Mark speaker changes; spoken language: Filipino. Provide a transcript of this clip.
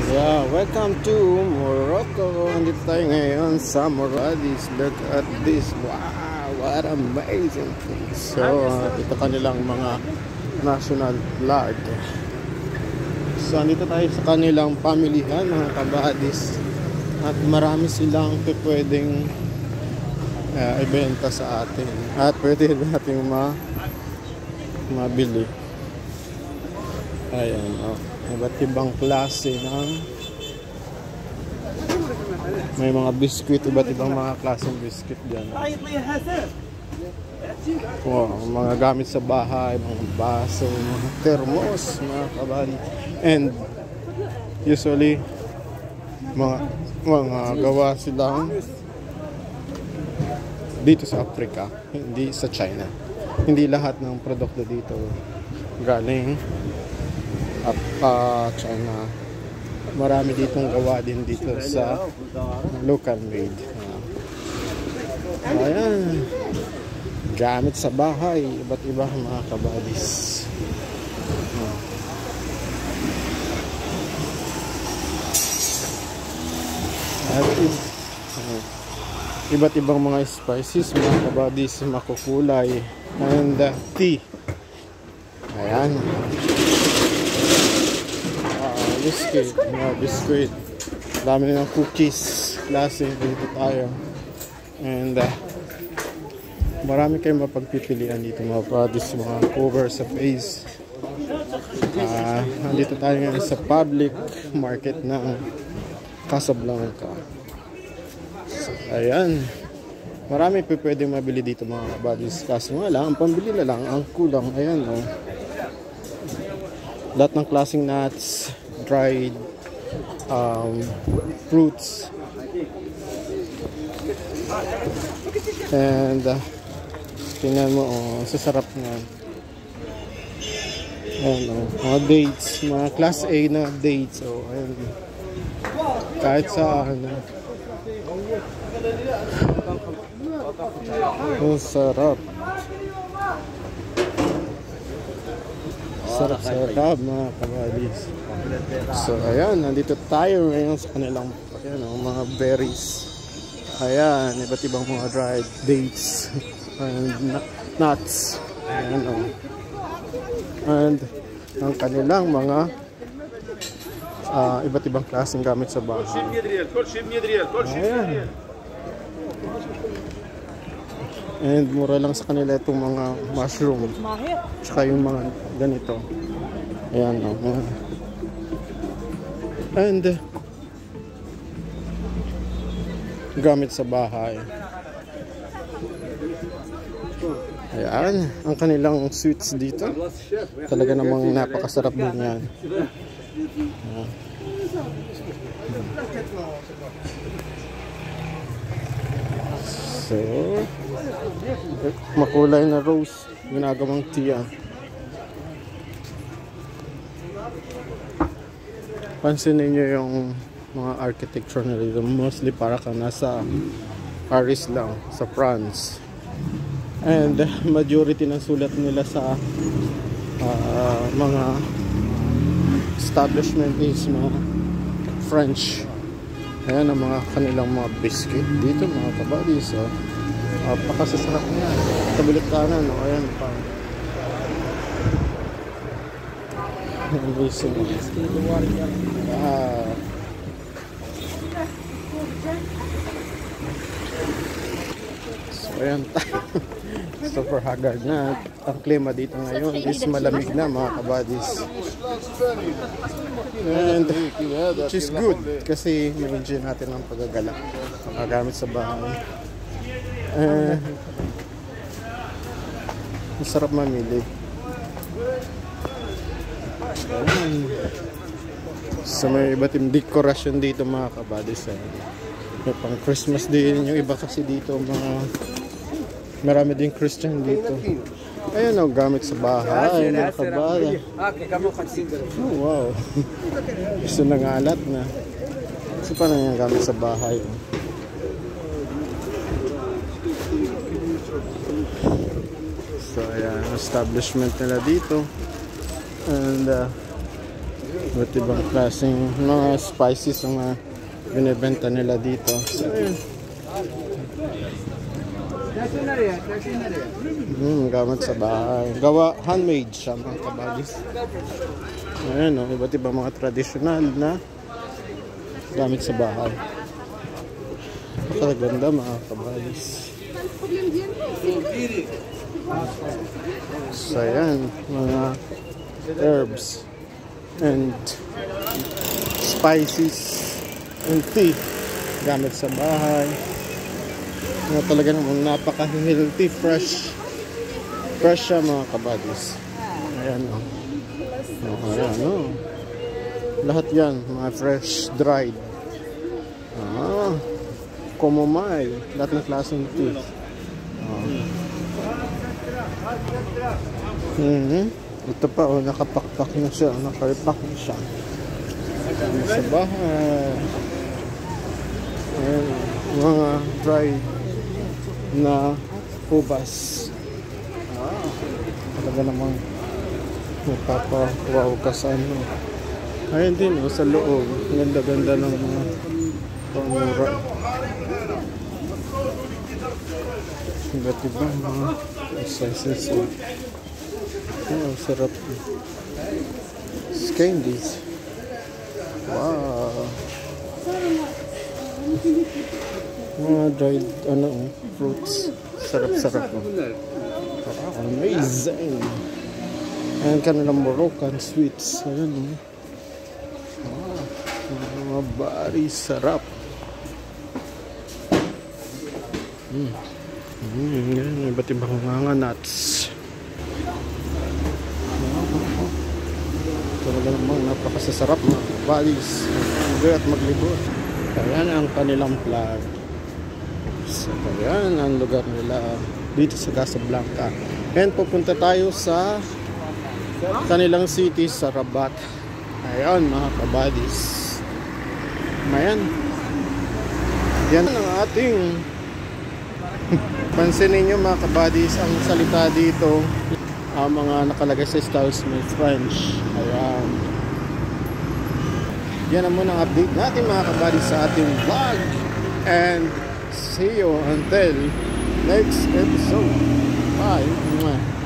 Speaker 1: Yeah, welcome to Morocco. Andito tayo ngayon sa Moradis. Look at this. Wow, what amazing thing. So, ito kanilang mga national flag. So, andito tayo sa kanilang pamilihan, mga kabadis. At marami silang pwedeng ibenta sa atin. At pwede natin mabili. Ayan, iba't ibang klase ng may mga biskuit, iba't ibang mga klaseng biskuit dyan. Wow, mga gamit sa bahay, mga baso, mga termos, mga kabali. And usually mga gawa silang dito sa Africa, hindi sa China. Hindi lahat ng produkto dito galing China. Marami ditong gawa din dito sa local made. Ayan, gamit sa bahay, iba't iba mga kabadis. At iba't ibang mga spices, mga kabadis, makukulay, and tea. Ayan, biscuit, dami ng cookies, klase dito tayo. And marami kayong mapagpipilian dito mga products, mga cover sa face. Nandito tayo ngayon sa public market ng Casablanca. So, ayan, marami pa pwedeng mabili dito mga buddies. Kaso nga lang, ang pambili na lang ang kulang. Ayan, lahat ng klaseng nuts, dried fruits, and tingnan mo, sasarap nga. Ayan, mga dates, mga class A na dates. Ayan, kahit saan. Sarap. Sarap mga kabadis. So ayan, nandito tayo ngayon sa kanilang mga berries. Ayan, iba't ibang mga dried dates and nuts. Ayan, and ang kanilang mga iba't ibang klaseng gamit sa bahay. Ayan. And mura lang sa kanila itong mga mushroom, tsaka yung mga ganito. Ayan, and gamit sa bahay. Ayan, ang kanilang sweets dito, talaga namang napakasarap din yan. So, makulay na rose, ginagawang tea. Pansinin nyo yung mga architecture nila dito. Mostly para ka nasa Paris lang, sa France. And majority ng sulat nila sa mga establishment is mga French. Ayan ang mga kanilang mga biscuit dito mga kabadis. Pakasasarap niya. Tabilit kanan. Ayan pa. Amazing. So ayan tayo. Super haggard na. Ang klima dito ngayon is malamig na mga kabadis. And which is good kasi ma-enjoy natin ang paggagala, gamit sa bahay. Masarap mamili. So may iba't ibang dekorasyon dito mga kabadis. May pang Christmas din yung iba kasi dito, marami din Christian dito. Ayan, gamit sa bahay, mga kabada. Oh, wow. Gusto na ngalat na. Kasi paano yung gamit sa bahay? So, ayan, establishment nila dito. And Iba't ibang klaseng mga spices ang binibenta nila dito. So, ayun. Gamit sa bahay. Gawa, handmade siya mga kabadis. Ayan o, iba't ibang mga tradisyonal na gamit sa bahay. Napakaganda mga kabadis. So ayan, mga herbs and spices and tea gamit sa bahay na talaga namang napaka-healthy, fresh siya mga kabadis. Ayan o. Ayan o. Lahat yan, mga fresh, dried. Chamomile, lahat ng klaseng tea. Ito pa, nakapakpak na siya, nakaripak na siya. Sa bahay. Ayan, mga dry na ubas. Talaga namang napapawaw ka sa ano. Ayun din, sa loob. Ganda-ganda ng mga pamura. Iba't ibang mga sizes. Sarap. Candies. Wow. Mga dried fruits. Sarap-sarap. Amazing. Ayan kanilang Moroccan sweets. Ayan. Mga bari sarap. Yan, iba't ibang mga nuts. Talaga namang napakasasarap mga balis. At maglibot. Ayan ang kanilang flag. So, ayan ang lugar nila dito sa Casablanca. And pupunta tayo sa kanilang city sa Rabat. Ayan mga kabadis. Ayan. Yan ang ating pansinin nyo mga kabadis, ang salita dito, mga nakalagay sa stars may French. Ayan. Yan ang muna update natin mga kabadis sa ating vlog. And see you until next episode. Bye.